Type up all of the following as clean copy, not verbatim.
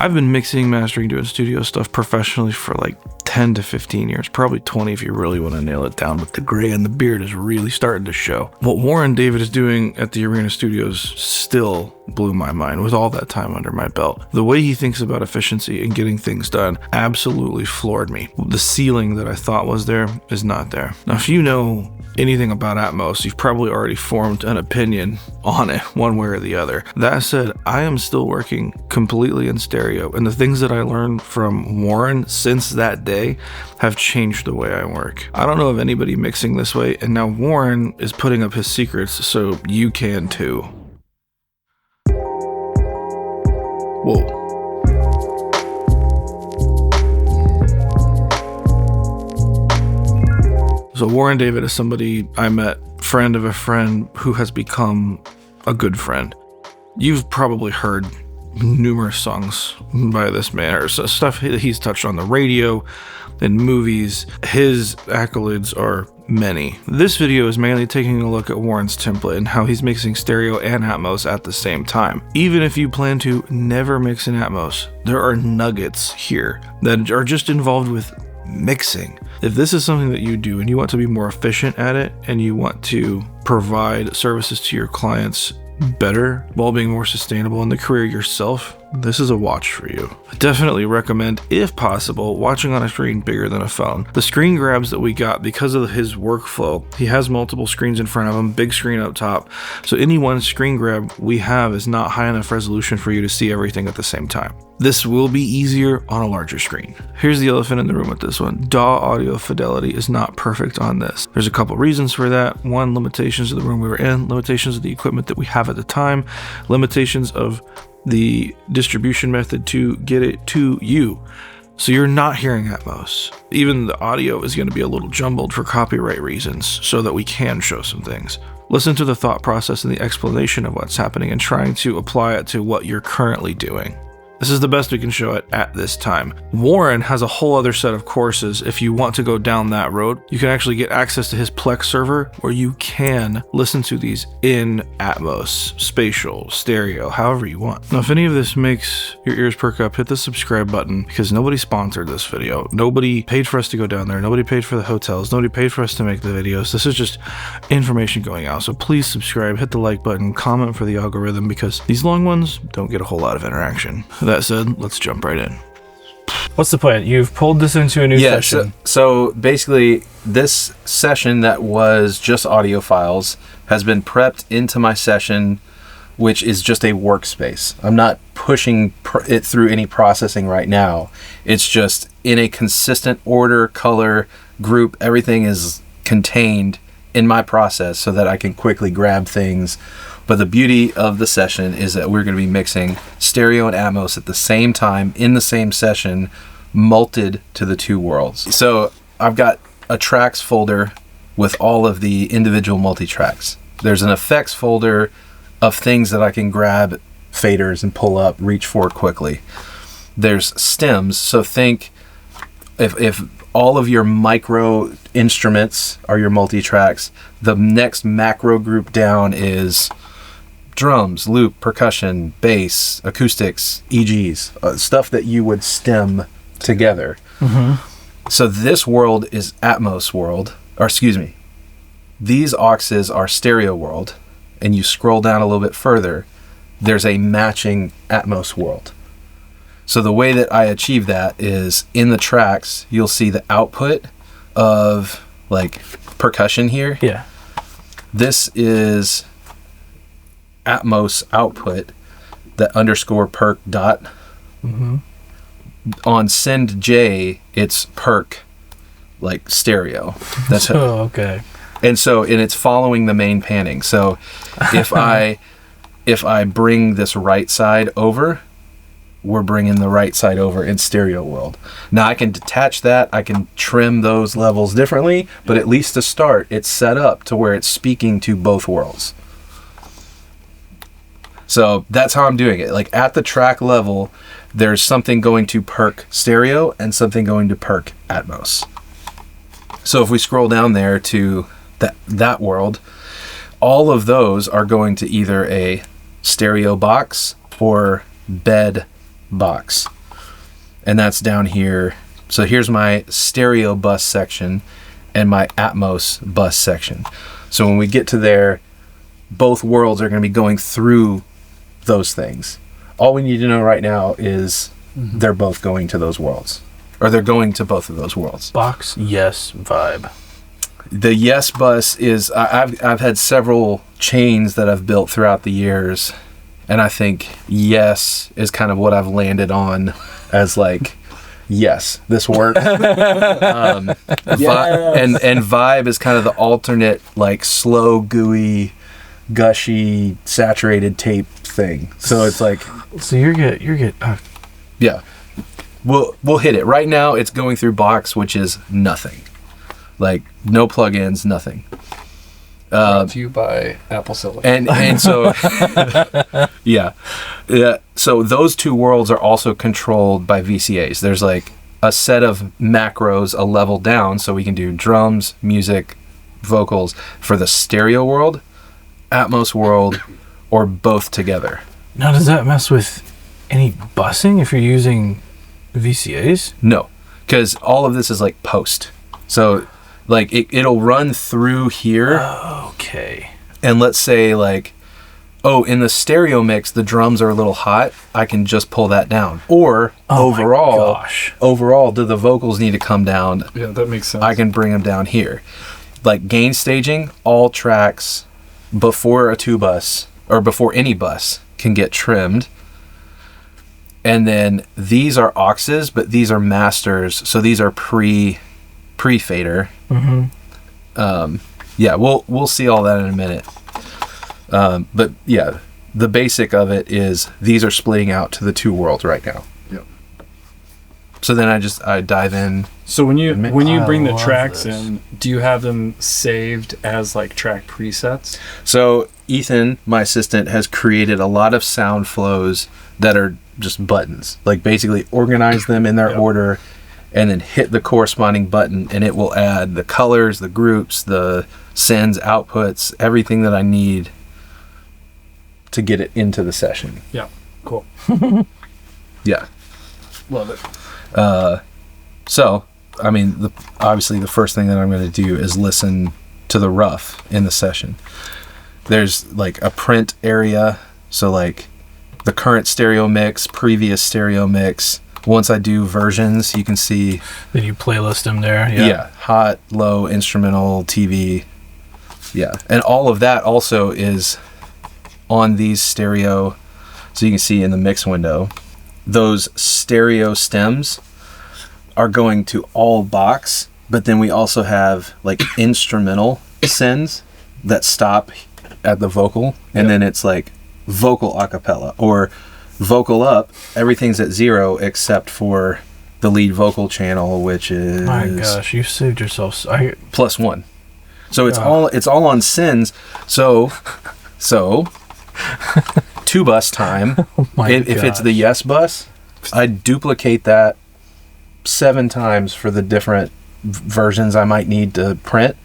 I've been mixing, mastering, doing studio stuff professionally for like 10 to 15 years, probably 20 if you really want to nail it down, but the gray and the beard is really starting to show. What Warren David is doing at the Arena Studios still blew my mind with all that time under my belt. The way he thinks about efficiency and getting things done absolutely floored me. The ceiling that I thought was there is not there. Now, if you know anything about Atmos, you've probably already formed an opinion on it one way or the other. That said, I am still working completely in stereo, and the things that I learned from Warren since that day have changed the way I work. I don't know of anybody mixing this way, and now Warren is putting up his secrets so you can too. Whoa. So Warren David is somebody I met, friend of a friend who has become a good friend. You've probably heard numerous songs by this man, or stuff that he's touched on the radio and movies. His accolades are many. This video is mainly taking a look at Warren's template and how he's mixing stereo and Atmos at the same time. Even if you plan to never mix in Atmos, there are nuggets here that are just involved with mixing. If this is something that you do and you want to be more efficient at it and you want to provide services to your clients better while being more sustainable in the career yourself, this is a watch for you. I definitely recommend, if possible, watching on a screen bigger than a phone. The screen grabs that we got because of his workflow, he has multiple screens in front of him, big screen up top, so any one screen grab we have is not high enough resolution for you to see everything at the same time. This will be easier on a larger screen. Here's the elephant in the room with this one. DAW audio fidelity is not perfect on this. There's a couple reasons for that. One, limitations of the room we were in, limitations of the equipment that we have at the time, limitations of the distribution method to get it to you. So you're not hearing Atmos. Even the audio is going to be a little jumbled for copyright reasons so that we can show some things. Listen to the thought process and the explanation of what's happening and trying to apply it to what you're currently doing. This is the best we can show it at this time. Warren has a whole other set of courses. If you want to go down that road, you can actually get access to his Plex server where you can listen to these in Atmos, spatial, stereo, however you want. Now, if any of this makes your ears perk up, hit the subscribe button because nobody sponsored this video. Nobody paid for us to go down there. Nobody paid for the hotels. Nobody paid for us to make the videos. This is just information going out. So please subscribe, hit the like button, comment for the algorithm because these long ones don't get a whole lot of interaction. That said, let's jump right in. What's the plan? You've pulled this into a new session. So basically, this session that was just audio files has been prepped into my session, which is just a workspace. I'm not pushing it through any processing right now. It's just in a consistent order, color, group. Everything is contained in my process so that I can quickly grab things. But the beauty of the session is that we're going to be mixing stereo and Atmos at the same time in the same session, multed to the two worlds. So I've got a tracks folder with all of the individual multi-tracks. There's an effects folder of things that I can grab, faders, and pull up, reach for quickly. There's stems, so think if all of your micro instruments are your multi-tracks, the next macro group down is drums, loop, percussion, bass, acoustics, EGs, stuff that you would stem together. Mm-hmm. So this world is Atmos world, or excuse me, these auxes are stereo world, and you scroll down a little bit further, there's a matching Atmos world. So the way that I achieve that is in the tracks, you'll see the output of like percussion here. Yeah. This is Atmos output, the underscore perk dot. Mm-hmm. On send J, it's perk, like stereo. That's okay. And it's following the main panning. So if I bring this right side over, we're bringing the right side over in stereo world. Now I can detach that, I can trim those levels differently, but at least to start, it's set up to where it's speaking to both worlds. So that's how I'm doing it. Like at the track level, there's something going to perk stereo and something going to perk Atmos. So if we scroll down there to that world, all of those are going to either a stereo box or bed box. and that's down here. So here's my stereo bus section and my Atmos bus section. So when we get to there, both worlds are going to be going through those things. All we need to know right now is they're both going to those worlds, or they're going to both of those worlds. Box, yes, vibe. The yes bus is, I've had several chains that I've built throughout the years, and I think yes is kind of what I've landed on as like, yes, this works. And vibe is kind of the alternate, like slow, gooey, gushy, saturated tape thing. So it's like, so you're good. yeah, we'll hit it. Right now it's going through box, which is nothing. Like no plugins, nothing. Brought to you by Apple Silicon. And so yeah. So those two worlds are also controlled by VCAs. There's like a set of macros a level down, so we can do drums, music, vocals for the stereo world, Atmos world, or both together. Now, does that mess with any busing if you're using VCAs? No, because all of this is like post. So like it'll run through here. Okay. And let's say like, oh, in the stereo mix, the drums are a little hot. I can just pull that down. Or overall, do the vocals need to come down? Yeah, that makes sense. I can bring them down here. Like gain staging, all tracks before a 2-bus or before any bus can get trimmed. And then these are auxes, but these are masters. So these are pre-fader. Yeah, we'll see all that in a minute. But yeah, the basic of it is these are splitting out to the two worlds right now. Yep. So then I dive in. So when you bring the love tracks this. in, do you have them saved as like track presets? So Ethan, my assistant, has created a lot of sound flows that are just buttons. Like basically organize them in their order and then hit the corresponding button, and it will add the colors, the groups, the sends, outputs, everything that I need to get it into the session. Yeah, cool. Yeah. Love it. So, I mean, obviously the first thing that I'm going to do is listen to the rough in the session. There's like a print area, so like the current stereo mix, previous stereo mix. Once I do versions, you can see. Then you playlist them there. Yeah. Hot, low, instrumental, TV. Yeah. And all of that also is on these stereo. So you can see in the mix window, those stereo stems are going to all box, but then we also have like instrumental sends that stop at the vocal, and then it's like vocal acapella or vocal up. Everything's at 0 except for the lead vocal channel, which is My gosh, you saved yourself. +1. So it's all on sends. So 2-bus time. If it's the yes bus, I duplicate that 7 times for the different versions I might need to print,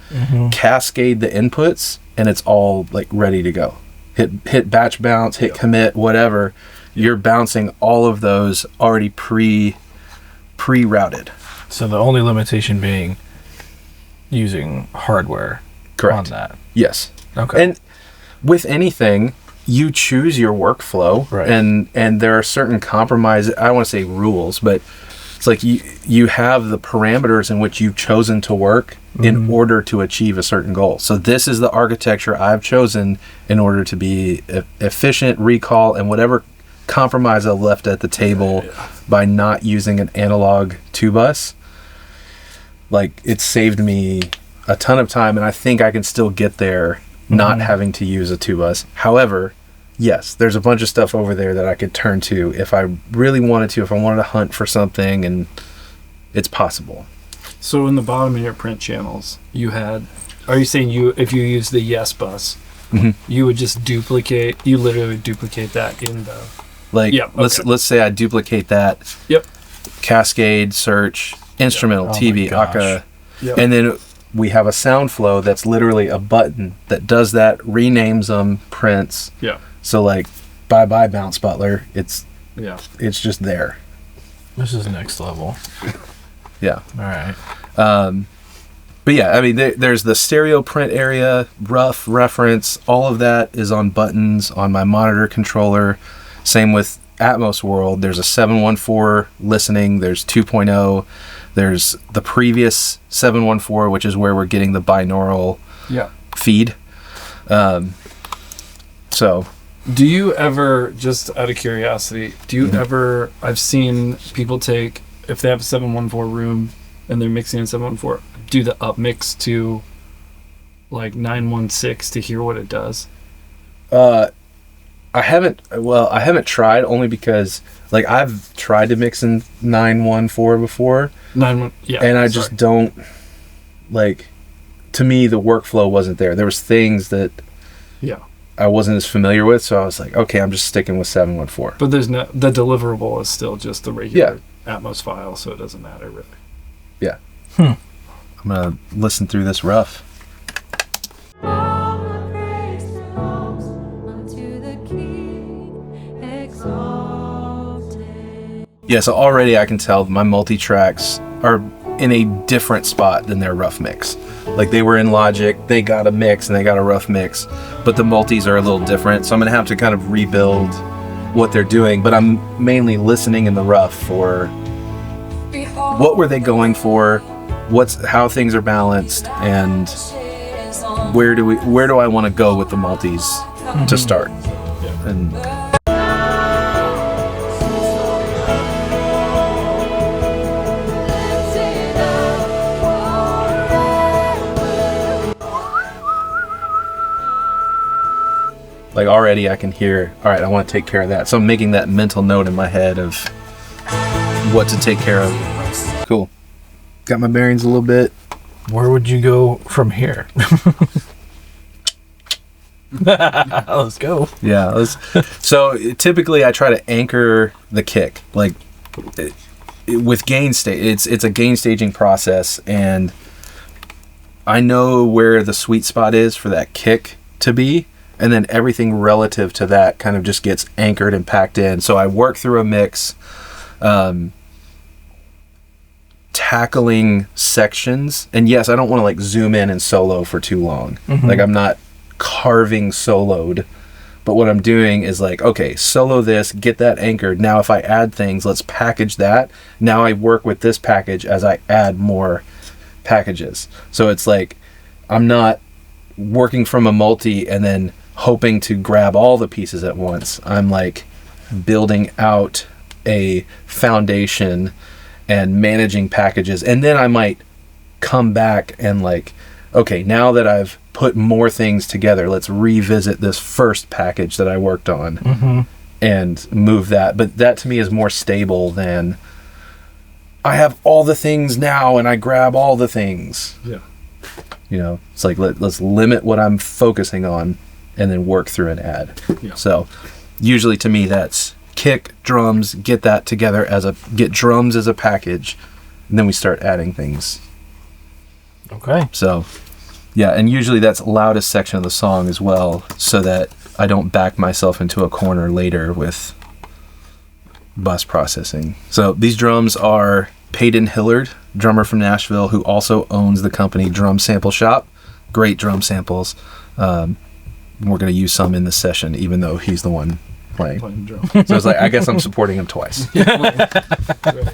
cascade the inputs, and it's all like ready to go. Hit batch bounce, hit commit, whatever. You're bouncing all of those already pre-routed. So the only limitation being using hardware. Correct. On that. Yes. Okay. And with anything, you choose your workflow, right? And there are certain compromises. I don't want to say rules, but it's like you have the parameters in which you've chosen to work in order to achieve a certain goal. So this is the architecture I've chosen in order to be efficient, recall, and whatever compromise I left at the table by not using an analog 2-bus. Like, it saved me a ton of time, and I think I can still get there not having to use a 2-bus. However, yes, there's a bunch of stuff over there that I could turn to if I really wanted to, if I wanted to hunt for something, and it's possible. So in the bottom of your print channels, are you saying if you use the yes bus, you would just literally duplicate that in the... Like, let's say I duplicate that. Yep. Cascade, search, instrumental, TV, Aka, and then we have a sound flow that's literally a button that does that, renames them, prints. Yeah. So like, bye Bounce Butler. It's just there. This is next level. Yeah. All right. But yeah, I mean, there's the stereo print area, rough, reference, all of that is on buttons on my monitor controller. Same with Atmos World. There's a 714 listening, there's 2.0, there's the previous 714, which is where we're getting the binaural feed. So... Do you ever, just out of curiosity, I've seen people take, if they have a 714 room and they're mixing in 714, do the up mix to like 916 to hear what it does? I haven't tried, only because like I've tried to mix in 914 before. And I just don't, like, to me the workflow wasn't there. There was things that I wasn't as familiar with, so I was like, okay, I'm just sticking with 714. But the deliverable is still just the regular Atmos file, so it doesn't matter really. Yeah. I'm gonna listen through this rough. Yeah, so already I can tell my multi-tracks are in a different spot than their rough mix. Like, they were in Logic, they got a mix and they got a rough mix, but the multis are a little different, so I'm gonna have to kind of rebuild what they're doing. But I'm mainly listening in the rough for what were they going for, how things are balanced, and where do I want to go with the multis to start. And like, already I can hear, all right, I want to take care of that. So I'm making that mental note in my head of what to take care of. Cool. Got my bearings a little bit. Where would you go from here? Let's go. Yeah. So typically I try to anchor the kick. Like, with gain stage, it's a gain staging process, and I know where the sweet spot is for that kick to be. And then everything relative to that kind of just gets anchored and packed in. So I work through a mix, tackling sections. And yes, I don't want to like zoom in and solo for too long. Mm-hmm. Like, I'm not carving soloed. But what I'm doing is like, okay, solo this, get that anchored. Now if I add things, let's package that. Now I work with this package as I add more packages. So it's like, I'm not working from a multi and then hoping to grab all the pieces at once. I'm like building out a foundation and managing packages, and then I might come back and like, okay, now that I've put more things together, let's revisit this first package that I worked on and move that. But that to me is more stable than I have all the things now and I grab all the things. Yeah. You know, it's like, let's limit what I'm focusing on and then work through an ad. Yeah. So usually to me that's kick, drums, get that together get drums as a package, and then we start adding things. Okay. So yeah, and usually that's loudest section of the song as well, so that I don't back myself into a corner later with bus processing. So these drums are Peyton Hillard, drummer from Nashville, who also owns the company Drum Sample Shop. Great drum samples. We're going to use some in this session, even though he's the one playing drum. So it's like, I guess I'm supporting him twice. Right.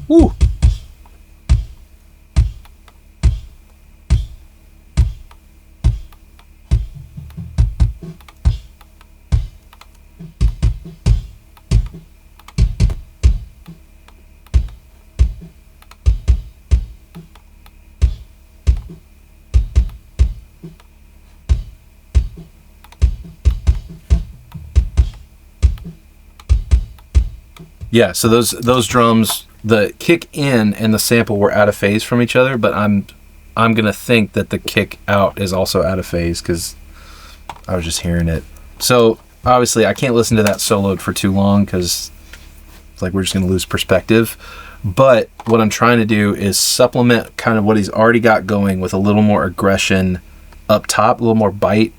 Woo! Yeah, so those drums, the kick in and the sample were out of phase from each other, but I'm gonna think that the kick out is also out of phase because I was just hearing it. So obviously I can't listen to that soloed for too long because it's like we're just going to lose perspective. But what I'm trying to do is supplement kind of what he's already got going with a little more aggression up top, a little more bite,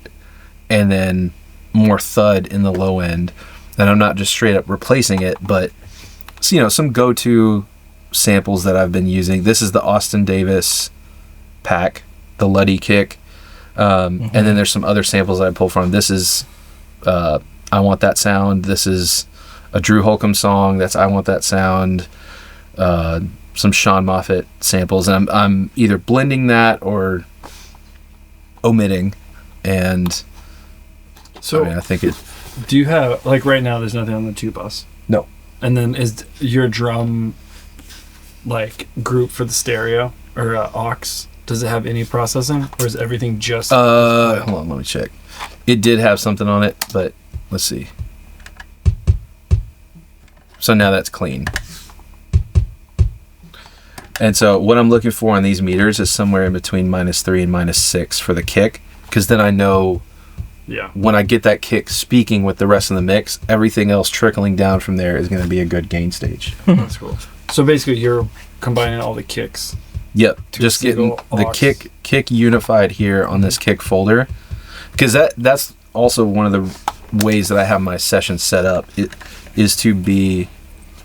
and then more thud in the low end. And I'm not just straight up replacing it, but some go-to samples that I've been using. This is the Austin Davis pack, the Luddy kick. And then there's some other samples that I pull from. This is I Want That Sound. This is a Drew Holcomb song. That's I Want That Sound. Some Sean Moffett samples, and I'm either blending that or omitting. And so I think it. Do you have, like, right now there's nothing on the 2-bus? No. And then is your drum like group for the stereo or aux? Does it have any processing, or is everything just? Hold on, let me check. It did have something on it, but let's see. So now that's clean. And so what I'm looking for on these meters is somewhere in between -3 and -6 for the kick, because then I know when I get that kick speaking with the rest of the mix, everything else trickling down from there is going to be a good gain stage. That's cool. So basically you're combining all the kicks. Yep, just getting the kick unified here on this kick folder, because that's also one of the ways that I have my session set up. It is to be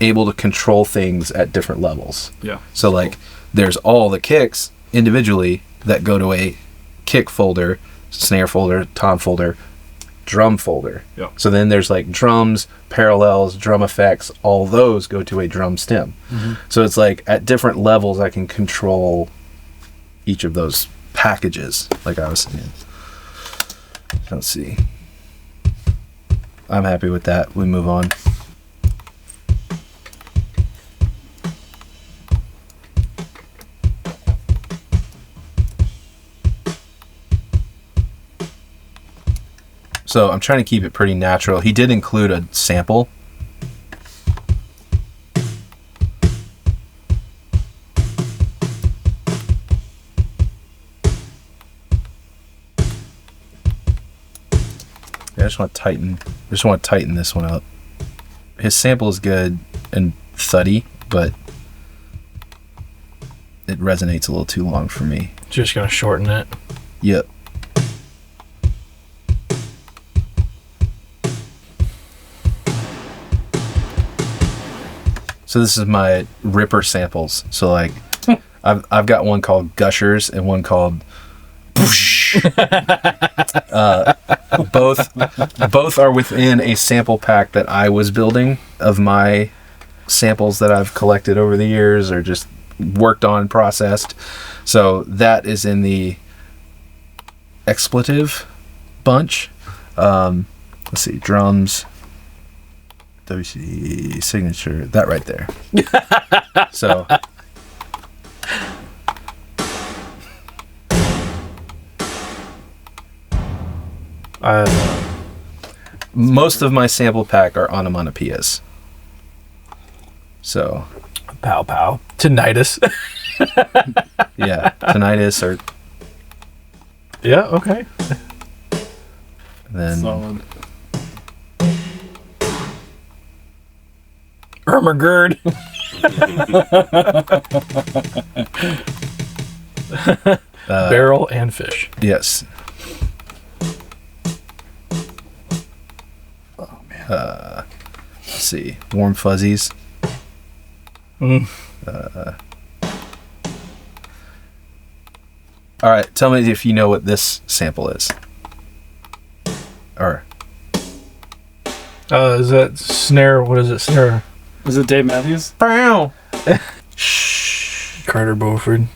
able to control things at different levels. Yeah. So like there's all the kicks individually that go to a kick folder, snare folder, tom folder, drum folder. Yeah. So then there's like drums, parallels, drum effects, all those go to a drum stem. Mm-hmm. So it's like at different levels I can control each of those packages, like I was saying. Let's see. I'm happy with that. We move on. So I'm trying to keep it pretty natural. He did include a sample. Yeah, I just want to tighten this one up. His sample is good and thuddy, but it resonates a little too long for me. Just gonna shorten it. Yep. So this is my Ripper samples. So like, I've got one called Gushers and one called both are within a sample pack that I was building of my samples that I've collected over the years or just worked on, processed. So that is in the expletive bunch. Let's see, drums, WC signature, that right there. So most of my sample pack are onomatopoeias. So Pow pow. Tinnitus. yeah, tinnitus or Yeah, okay. then Solid. Ermagerd. Barrel and fish. yes. Oh man. Let's see, warm fuzzies. All right, tell me if you know what this sample is. Or Is that snare? What is it? Snare. Is it Dave Matthews? Carter Beauford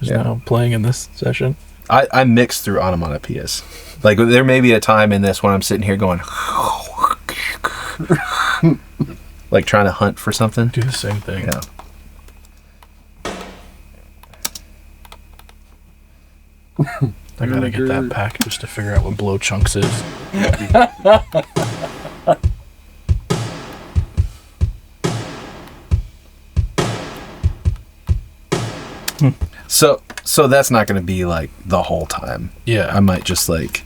is Yeah. now playing in this session. I mix through onomatopoeias. Like there may be a time in this when I'm sitting here going like trying to hunt for something. Do the same thing. Yeah. I gotta get that pack just to figure out what blow chunks is. So that's not going to be like the whole time. Yeah. I might just like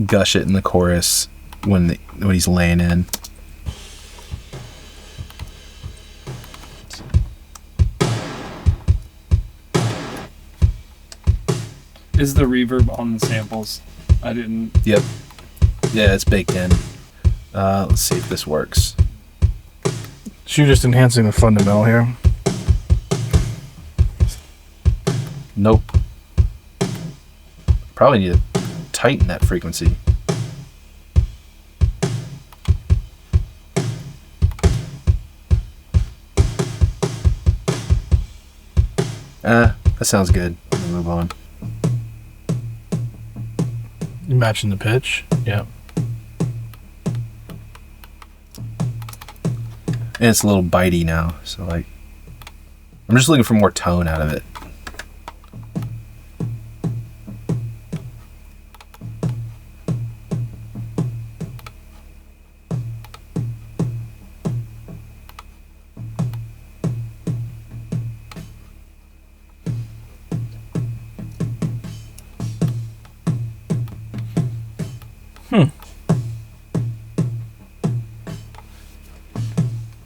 gush it in the chorus when he's laying in. Is the reverb on the samples? I didn't. Yep. Yeah, it's baked in. Let's see if this works. So you're just enhancing the fundamental here. Nope. Probably need to tighten that frequency. That sounds good. I'm gonna move on. You're matching the pitch. Yeah. And it's a little bitey now, so like I'm just looking for more tone out of it.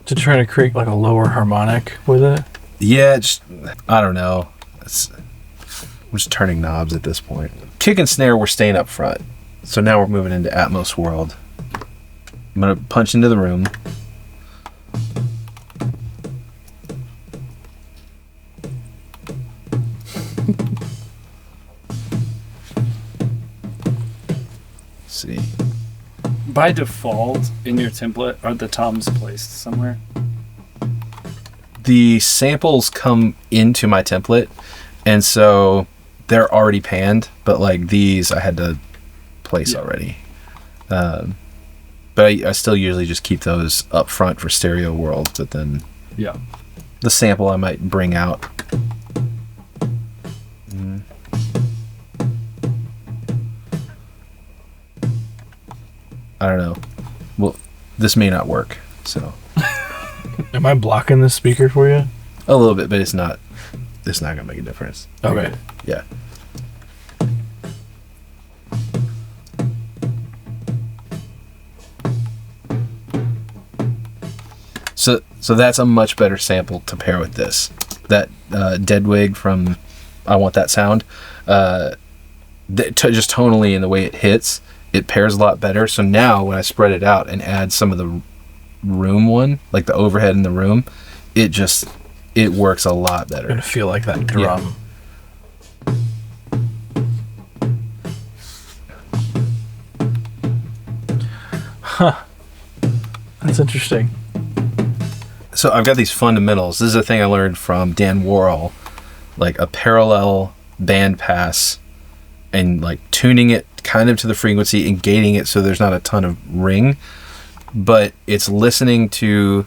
To try to create like a lower harmonic with it. Yeah, just I don't know. I'm just turning knobs at this point. Kick and snare, we're staying up front. So now we're moving into Atmos world. I'm gonna punch into the room. Let's see. By default, in your template, are the toms placed somewhere? The samples come into my template, and so they're already panned, but like these I had to place already. But I still usually just keep those up front for stereo world, but then the sample I might bring out. I don't know. Well, this may not work, so. Am I blocking this speaker for you? A little bit, but it's not gonna make a difference. Okay. Yeah. So that's a much better sample to pair with this. That Deadwig from I Want That Sound, just tonally in the way it hits, it pairs a lot better. So now when I spread it out and add some of the room one, like the overhead in the room, it works a lot better. Gonna feel like that drum. Huh. That's interesting. So I've got these fundamentals. This is a thing I learned from Dan Worrell, like a parallel band pass and like tuning it kind of to the frequency and gating it so there's not a ton of ring, but it's listening to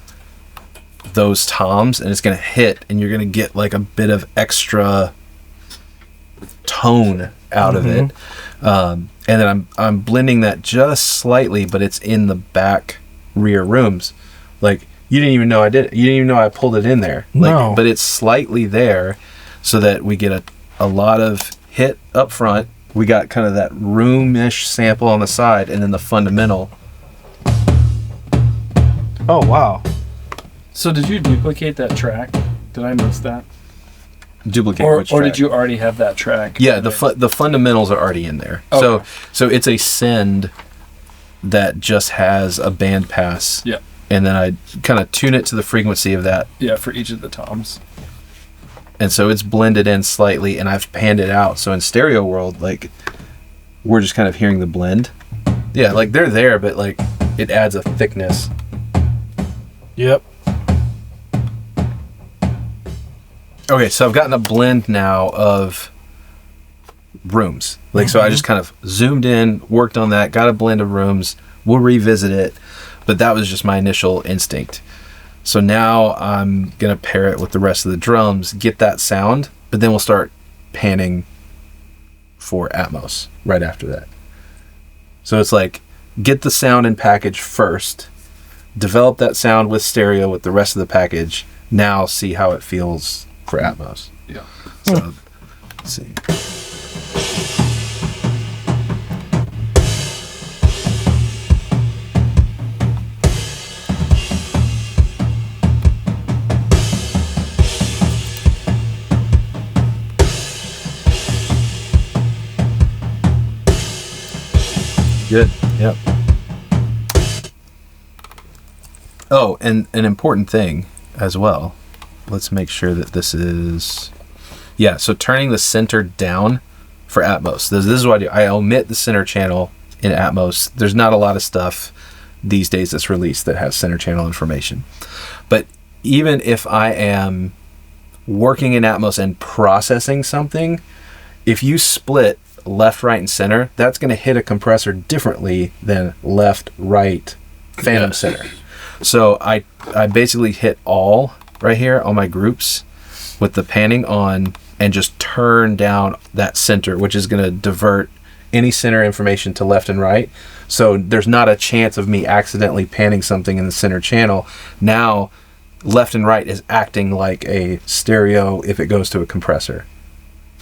those toms and it's going to hit and you're going to get like a bit of extra tone out of it. And then I'm blending that just slightly, but it's in the back rear rooms. Like you didn't even know I did it. You didn't even know I pulled it in there. Like, no. But it's slightly there so that we get a lot of hit up front. We got kind of that room-ish sample on the side and then the fundamental. Oh, wow. So did you duplicate that track? Did I miss that? Duplicate which or track? did you already have that track? Yeah, the fundamentals are already in there. Okay. So it's a send that just has a band pass. Yeah. And then I kind of tune it to the frequency of that. Yeah, for each of the toms. And so it's blended in slightly and I've panned it out. So in stereo world, like we're just kind of hearing the blend. Yeah, like they're there, but like it adds a thickness. Yep. Okay, so I've gotten a blend now of rooms. Like, so I just kind of zoomed in, worked on that, got a blend of rooms. We'll revisit it, but that was just my initial instinct. So now I'm going to pair it with the rest of the drums, get that sound, but then we'll start panning for Atmos right after that. So it's like, get the sound and package first, develop that sound with stereo with the rest of the package, now see how it feels for Atmos. Yeah. So, let's see. Good. Yep. Oh, and an important thing as well. Let's make sure that this is... Yeah, so turning the center down for Atmos. This is what I do. I omit the center channel in Atmos. There's not a lot of stuff these days that's released that has center channel information. But even if I am working in Atmos and processing something, if you split left, right, and center, that's going to hit a compressor differently than left, right, phantom center. So I basically hit all right here on my groups with the panning on and just turn down that center, which is going to divert any center information to left and right. So there's not a chance of me accidentally panning something in the center channel. Now left and right is acting like a stereo if it goes to a compressor.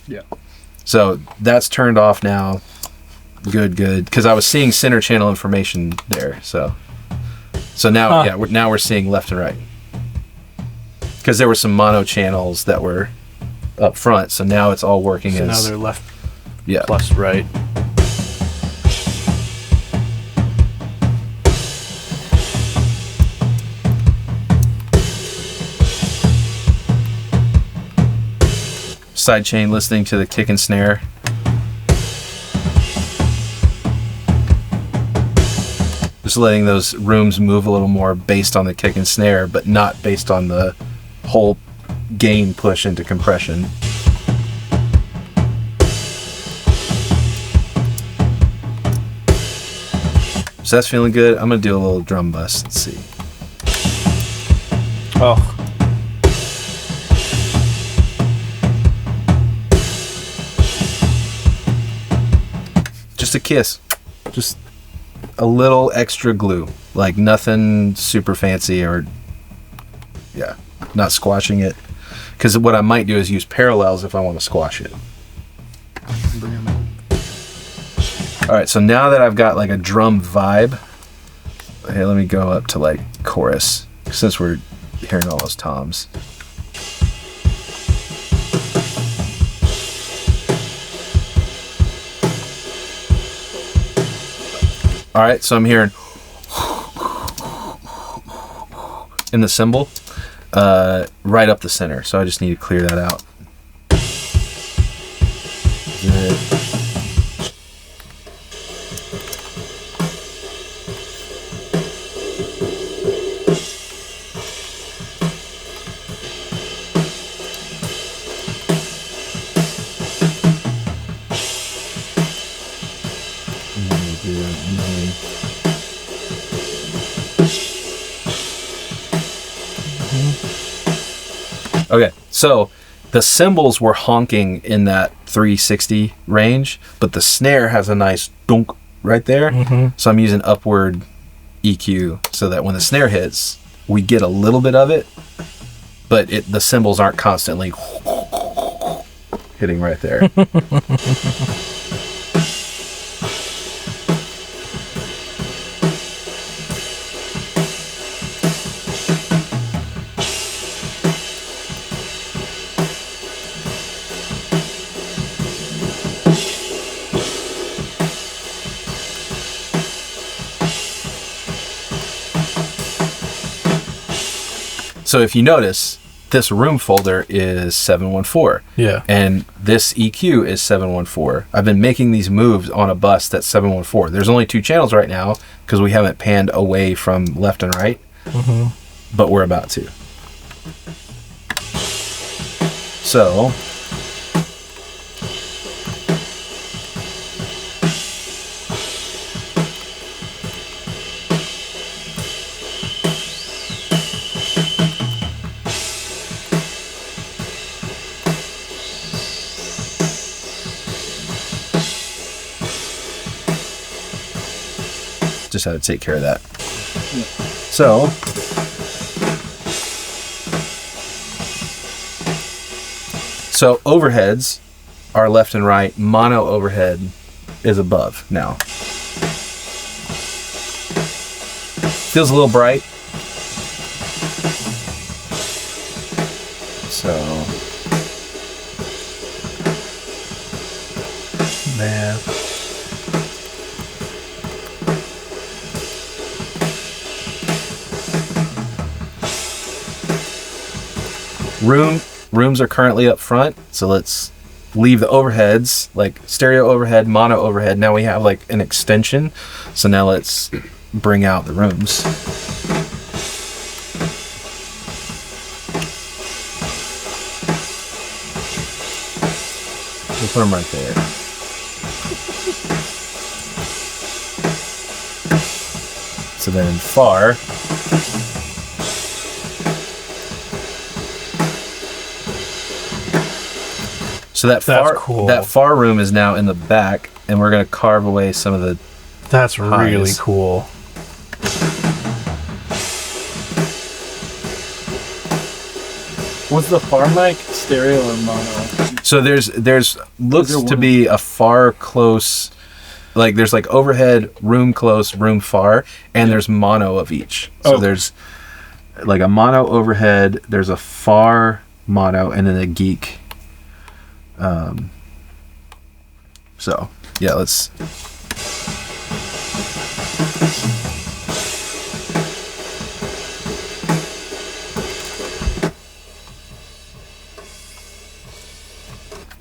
Yeah. So that's turned off now. Good. Because I was seeing center channel information there. So now, now we're seeing left and right. Because there were some mono channels that were up front. So now it's all working So as... now they're left Yeah. plus right. Sidechain listening to the kick and snare. Just letting those rooms move a little more based on the kick and snare, but not based on the whole gain push into compression. So that's feeling good. I'm gonna do a little drum bus. Let's see. Oh. Just a kiss. Just a little extra glue. Like nothing super fancy or, yeah, not squashing it. Because what I might do is use parallels if I want to squash it. Alright, so now that I've got like a drum vibe, hey, let me go up to like chorus, since we're hearing all those toms. Alright, so I'm hearing in the cymbal right up the center, so I just need to clear that out. Okay, so the cymbals were honking in that 360 range, but the snare has a nice dunk right there. Mm-hmm. So I'm using upward EQ so that when the snare hits, we get a little bit of it, but the cymbals aren't constantly hitting right there. So if you notice, this room folder is 714. Yeah. And this EQ is 714. I've been making these moves on a bus that's 714. There's only 2 channels right now because we haven't panned away from left and right. Mm-hmm. But we're about to. So... just had to take care of that. So overheads are left and right. Mono overhead is above now. Feels a little bright. So Man. Rooms are currently up front, so let's leave the overheads, like stereo overhead, mono overhead. Now we have like an extension. So now let's bring out the rooms. We'll put them right there. So then far, so That's cool. that far room is now in the back, and we're gonna carve away some of the. That's really highs. cool. Was the far mic stereo or mono? So there's looks there to one- be a far close, like there's like overhead, room close, room far, and there's mono of each. So Oh. there's like a mono overhead, there's a far mono, and then a geek. So yeah, let's.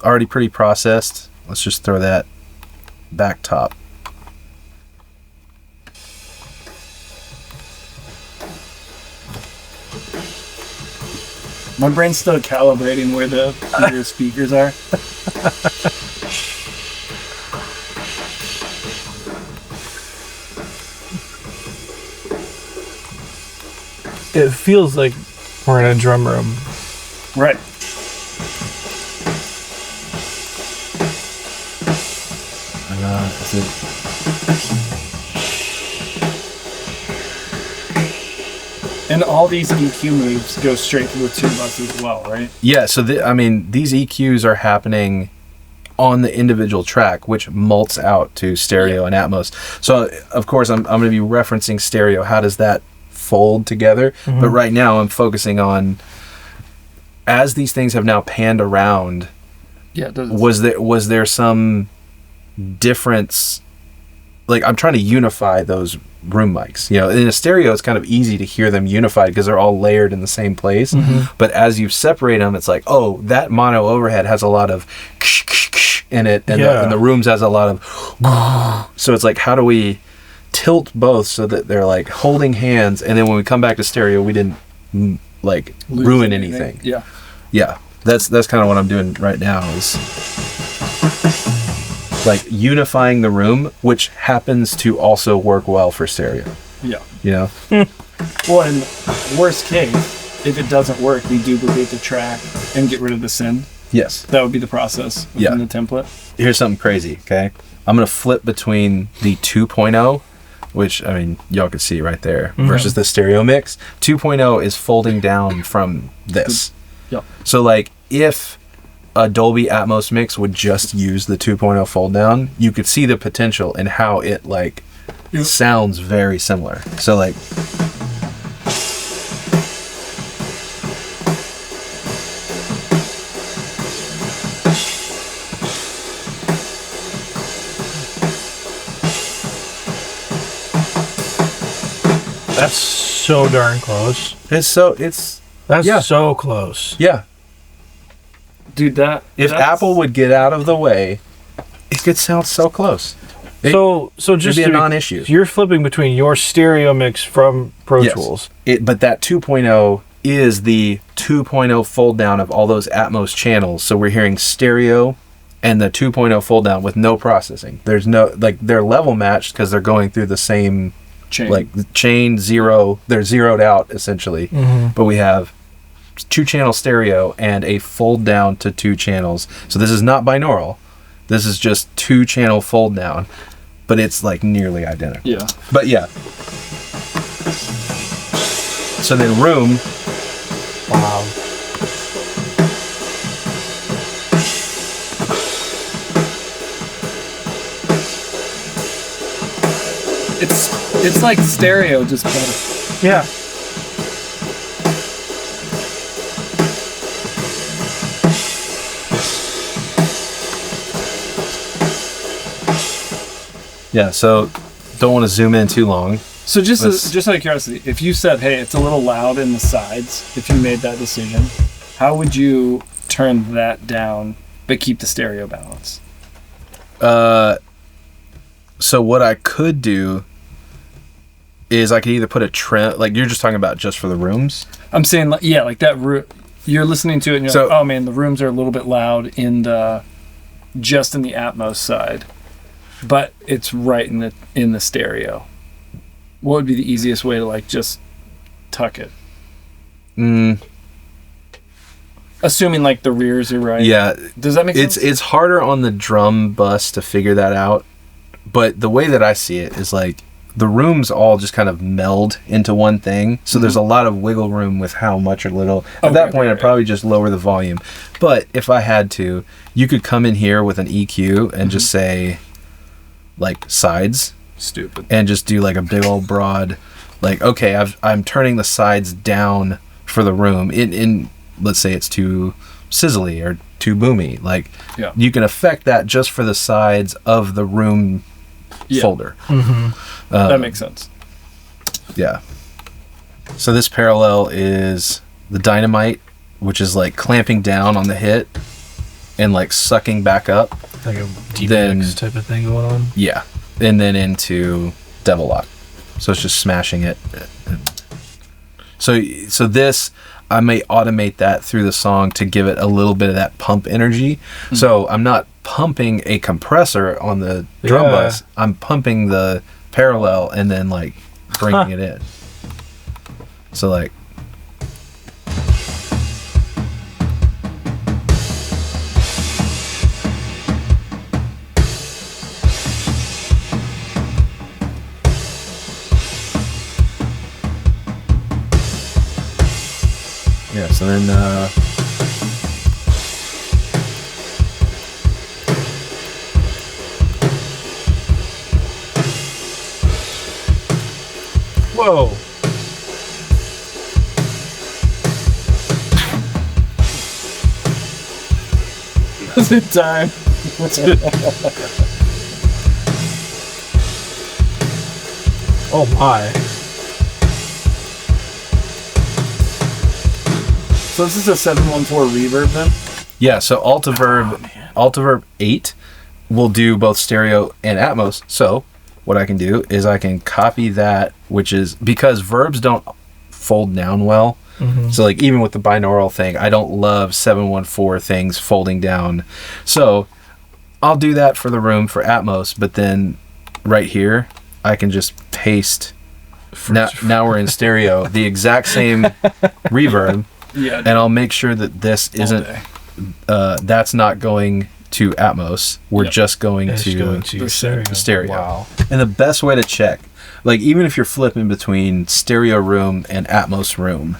Already pretty processed. Let's just throw that back top. My brain's still calibrating where the your speakers are. It feels like we're in a drum room. Right. Is it? And all these EQ moves go straight through the two bus as well, right? Yeah, so I mean, these EQs are happening on the individual track, which mults out to stereo and Atmos. So, of course, I'm going to be referencing stereo. How does that fold together? Mm-hmm. But right now, I'm focusing on, as these things have now panned around, Yeah, it does. was there some difference? Like, I'm trying to unify those room mics. You know, in a stereo, it's kind of easy to hear them unified because they're all layered in the same place. Mm-hmm. But as you separate them, it's like, oh, that mono overhead has a lot of in it, and, Yeah. and the rooms has a lot of. So it's like, how do we tilt both so that they're like holding hands, and then when we come back to stereo, we didn't like Lose ruin anything. Yeah. Yeah, that's kind of what I'm doing right now, is like unifying the room, which happens to also work well for stereo. Yeah. You know, Well, in worst case, if it doesn't work, we duplicate the track and get rid of the send. yes. That would be the process Yeah. within the template. Here's something crazy. Okay, I'm gonna flip between the 2.0, which I mean y'all can see right there, versus the stereo mix. 2.0 is folding down from this. Yep. So like if a Dolby Atmos mix would just use the 2.0 fold down, you could see the potential in how it like sounds very similar. So like That's so darn close. it's That's Yeah. so close. yeah. Dude, If that's- Apple would get out of the way, it could sound so close. It- So just be a to- non-issue. You're flipping between your stereo mix from Pro Yes. Tools. But that 2.0 is the 2.0 fold down of all those Atmos channels. So we're hearing stereo and the 2.0 fold down with no processing. There's no, like, they're level matched because they're going through the same, chain. like, chain zero. They're zeroed out, essentially. Mm-hmm. But we have 2-channel stereo and a fold down to 2 channels. So this is not binaural. This is just 2-channel fold down. But it's, like, nearly identical. Yeah. But yeah. So then room. Wow. It's like stereo, just better. Yeah. Yeah, so don't want to zoom in too long. So Let's- just out of curiosity, if you said, "Hey, it's a little loud in the sides," if you made that decision, How would you turn that down but keep the stereo balance? So what I could do is I could either put a trend, like you're just talking about just for the rooms. I'm saying, like that. You're listening to it, and you're like, oh man, the rooms are a little bit loud just in the Atmos side, but it's right in the stereo. What would be the easiest way to like just tuck it? Assuming like the rears are right. Yeah. Does that make sense? It's harder on the drum bus to figure that out, but the way that I see it is like the rooms all just kind of meld into one thing. So there's a lot of wiggle room with how much or little. At that point, I'd probably just lower the volume. But if I had to, you could come in here with an EQ and just say like sides. Stupid. And just do like a big old broad, like, okay, I'm turning the sides down for the room. In let's say it's too sizzly or too boomy. Like you can affect that just for the sides of the room folder. That makes sense. Yeah. So this parallel is the dynamite, which is like clamping down on the hit and like sucking back up. Like a DBX type of thing going on? Yeah. And then into Devil Lock. So it's just smashing it. So this, I may automate that through the song to give it a little bit of that pump energy. So I'm not pumping a compressor on the drum bus. I'm pumping the parallel and then like bringing it in. So like yeah, so then Whoa. Is it time? Oh my. So this is a 714 reverb then? yeah, so Altiverb 8 will do both stereo and Atmos. So what I can do is I can copy that, which is because verbs don't fold down well. So like even with the binaural thing, I don't love 714 things folding down. So I'll do that for the room for Atmos, but then right here I can just paste. Now we're in stereo, the exact same reverb. Yeah. And I'll make sure that this isn't that's not going to Atmos. We're just going to stereo. Wow. And the best way to check, like even if you're flipping between stereo room and Atmos room,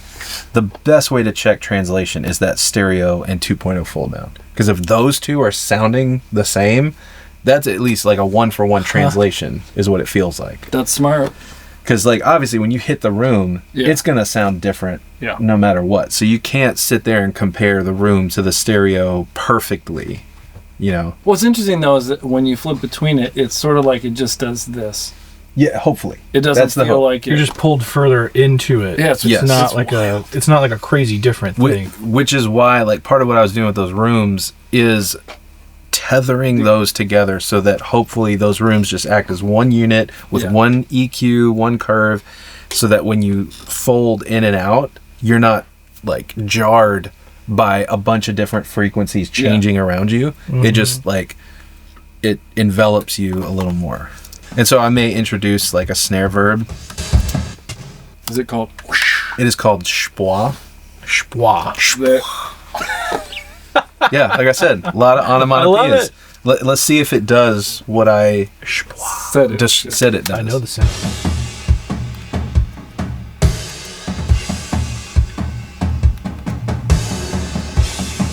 the best way to check translation is that stereo and 2.0 fold down. Because if those two are sounding the same, that's at least like a 1-for-1 translation is what it feels like. That's smart. Because like obviously when you hit the room, it's going to sound different no matter what. So you can't sit there and compare the room to the stereo perfectly, you know. What's interesting though is that when you flip between it, it's sort of like it just does this. Yeah, hopefully. It doesn't feel like you're just pulled further into it. Yeah, it's not like a crazy different thing. Which is why like part of what I was doing with those rooms is tethering those together so that hopefully those rooms just act as one unit with one EQ, one curve, so that when you fold in and out, you're not like jarred by a bunch of different frequencies changing around you. It just like it envelops you a little more. And so I may introduce like a snare verb. Is it called? It is called schwa. Schwa. Yeah, like I said, a lot of onomatopoeias. Let's see if it does what I said it does. I know the sound.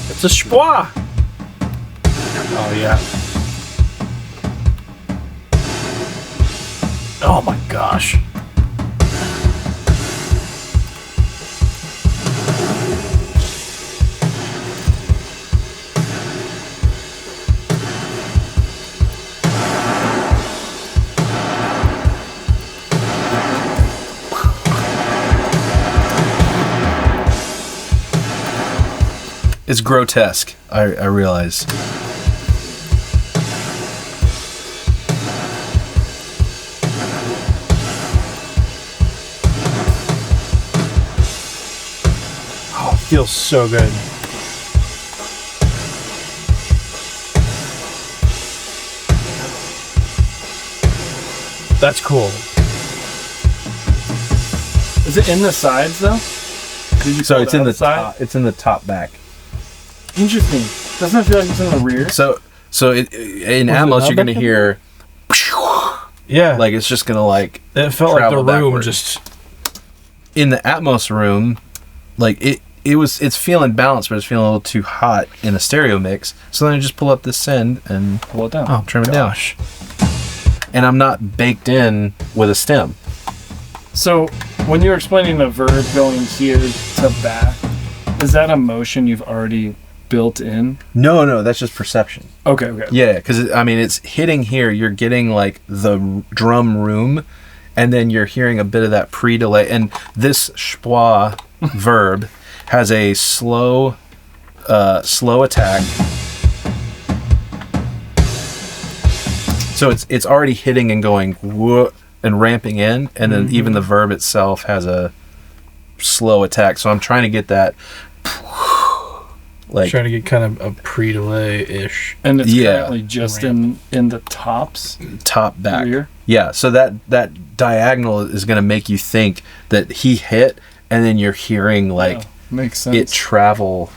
It's a schwa. Oh yeah. Oh my gosh. It's grotesque. I realize. Oh, it feels so good. That's cool. Is it in the sides though? Did you So pull it's it in out the the side? top. It's in the top back. Interesting. Doesn't it feel like it's in the rear? So in Was it Atmos not you're gonna back in hear Yeah. like it's just gonna like it felt like the travel room backwards. just. in the Atmos room, like it's feeling balanced, but it's feeling a little too hot in a stereo mix. So then I just pull up the send and Pull it down. Oh, trim it gosh. and I'm not baked in with a stem. So when you're explaining the verb going here to back, is that a motion you've already built in? No, that's just perception. Okay. Yeah, because I mean it's hitting here. You're getting like the drum room, and then you're hearing a bit of that pre-delay. And this schwa verb has a slow attack. So it's already hitting and going whoa and ramping in, and then even the verb itself has a slow attack. So I'm trying to get that like Trying to get kind of a pre-delay-ish. And it's Yeah. currently just in the tops top back. rear. Yeah, so that diagonal is going to make you think that he hit, and then you're hearing like Yeah, makes sense. it travel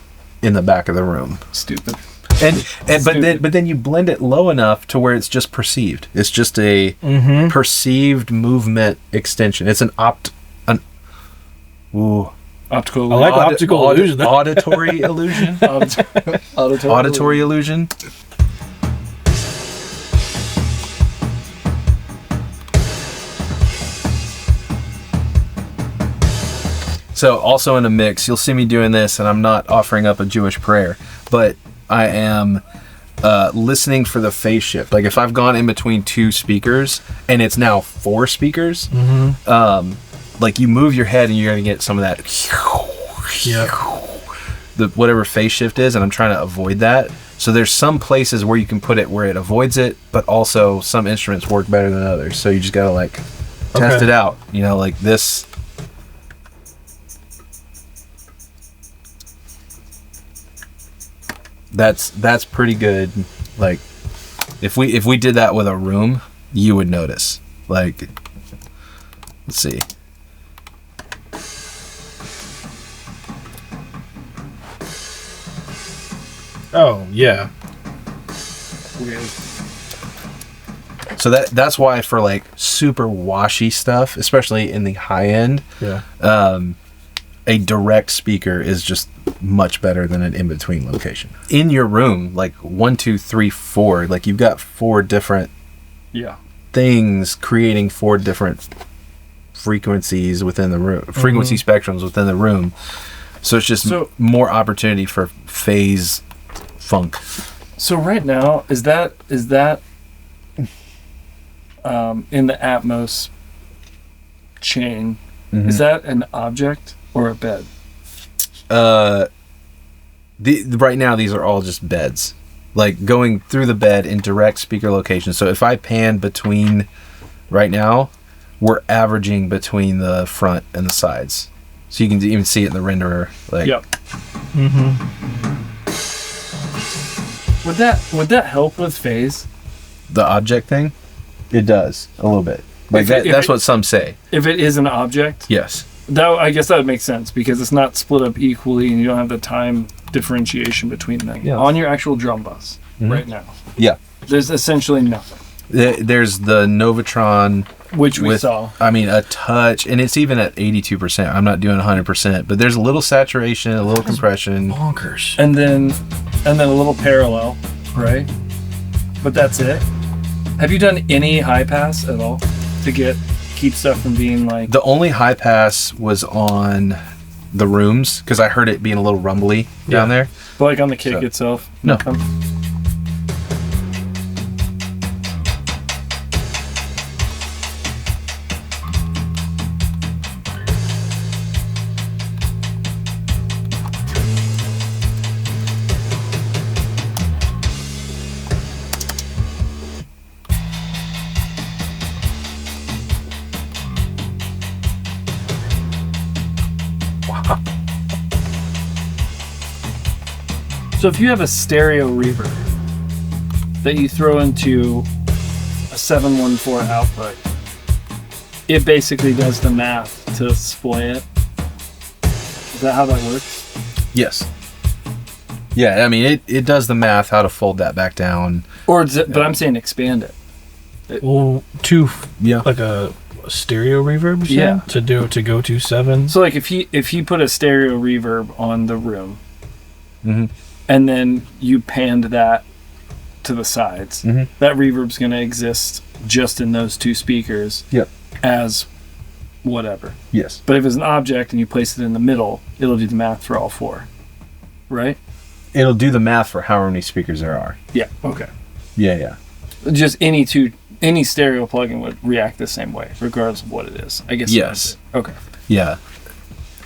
in the back of the room. Stupid. And but then you blend it low enough to where it's just perceived. It's just a perceived movement extension. It's an Optical. I like optical illusion. auditory illusion. Auditory illusion. So also in a mix, you'll see me doing this, and I'm not offering up a Jewish prayer, but I am listening for the phase shift. Like if I've gone in between two speakers and it's now four speakers, like you move your head and you're gonna get some of that, the whatever phase shift is, and I'm trying to avoid that. So there's some places where you can put it where it avoids it, but also some instruments work better than others. So you just gotta like test it out. You know, like this. That's pretty good. Like if we did that with a room, you would notice. Like let's see. Oh, yeah. So that's why for like super washy stuff, especially in the high end, Yeah. A direct speaker is just much better than an in-between location. In your room, like 1, 2, 3, 4, like you've got 4 different things creating 4 different frequencies within the room, frequency spectrums within the room. So it's just more opportunity for phase funk. So right now, is that in the Atmos chain? Is that an object or a bed? Right now these are all just beds, like going through the bed in direct speaker location. So if I pan between, right now we're averaging between the front and the sides, so you can even see it in the renderer. Like, Would that help with phase? the object thing, it does a little bit. Like that's what some say. If it is an object, Yes. I guess that would make sense because it's not split up equally and you don't have the time differentiation between them. Yeah. On your actual drum bus right now, Yeah. there's essentially nothing, There's the Novatron, which we saw. I mean, a touch, and it's even at 82%. I'm not doing 100%, but there's a little saturation, a little compression. Bonkers. And then a little parallel, right? But that's it. Have you done any high pass at all to keep stuff from being like? The only high pass was on the rooms because I heard it being a little rumbly down there. But like on the kick itself? No. So if you have a stereo reverb that you throw into a 714 output, it basically does the math to splay it. Is that how that works? Yes. Yeah, I mean, it does the math, how to fold that back down. Or does it, but I'm saying expand it. Well, like a stereo reverb, Yeah. to go to 7. So like if he put a stereo reverb on the room, Mm-hmm. and then you panned that to the sides, Mhm. that reverb's going to exist just in those two speakers. Yep. As whatever. Yes. But if it's an object and you place it in the middle, it'll do the math for all four. Right? It'll do the math for how many speakers there are. Yeah. Okay. Yeah. Just any stereo plugin would react the same way, regardless of what it is. I guess. Yes. Okay. Yeah.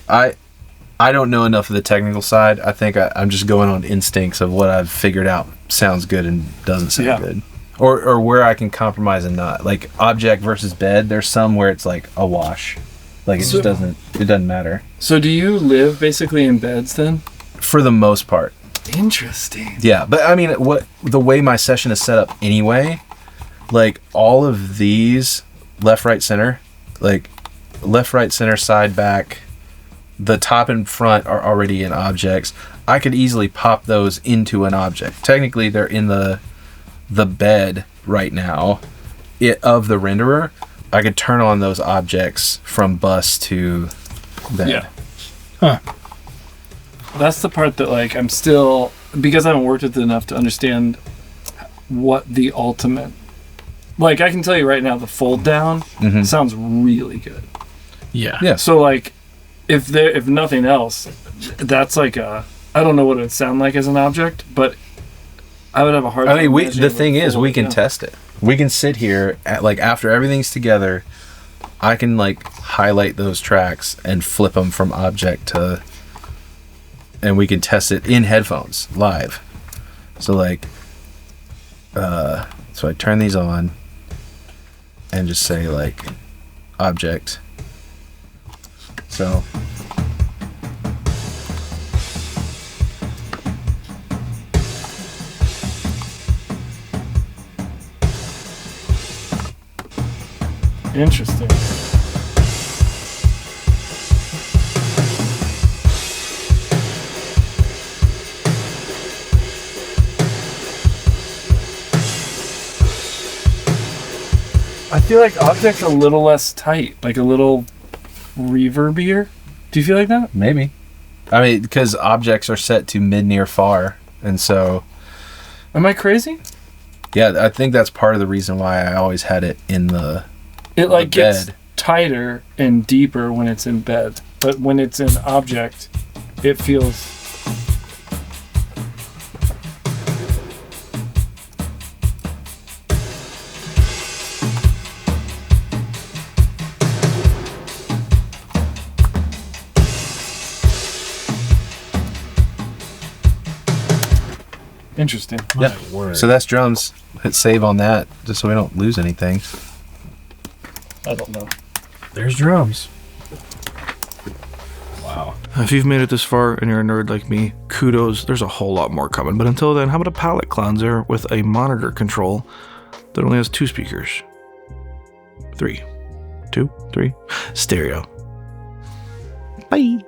I don't know enough of the technical side. I think I'm just going on instincts of what I've figured out sounds good and doesn't sound good. Or where I can compromise and not. Like object versus bed, there's some where it's like a wash. Like it doesn't matter. So do you live basically in beds then? For the most part. Interesting. Yeah, but I mean the way my session is set up anyway, like all of these left, right, center, like left, right, center, side, back, the top and front are already in objects. I could easily pop those into an object. Technically, they're in the bed right now of the renderer. I could turn on those objects from bus to bed. Yeah. Huh. That's the part that like I'm still, because I haven't worked with it enough to understand what the ultimate, like I can tell you right now the fold down sounds really good. Yeah. Yeah. So like if nothing else, that's like I don't know what it would sound like as an object, but I would have a hard time. I mean, imagining the thing it is, we can down. test it. We can sit here at, like after everything's together, I can like highlight those tracks and flip them from object to, and we can test it in headphones live. So like, so I turn these on and just say like object. So. Interesting. I feel like object's a little less tight, like a little reverbier. Do you feel like that? Maybe. I mean, because objects are set to mid, near, far, and so. Am I crazy? Yeah, I think that's part of the reason why I always had it in the. It like gets bed. tighter and deeper when it's in bed, but when it's in object, it feels. Interesting. Yeah. So that's drums. Hit save on that, just so we don't lose anything. I don't know. There's drums. Wow. If you've made it this far and you're a nerd like me, kudos. There's a whole lot more coming. But until then, how about a palette cleanser with a monitor control that only has 2 speakers? 3. 2, 3. Stereo. Bye.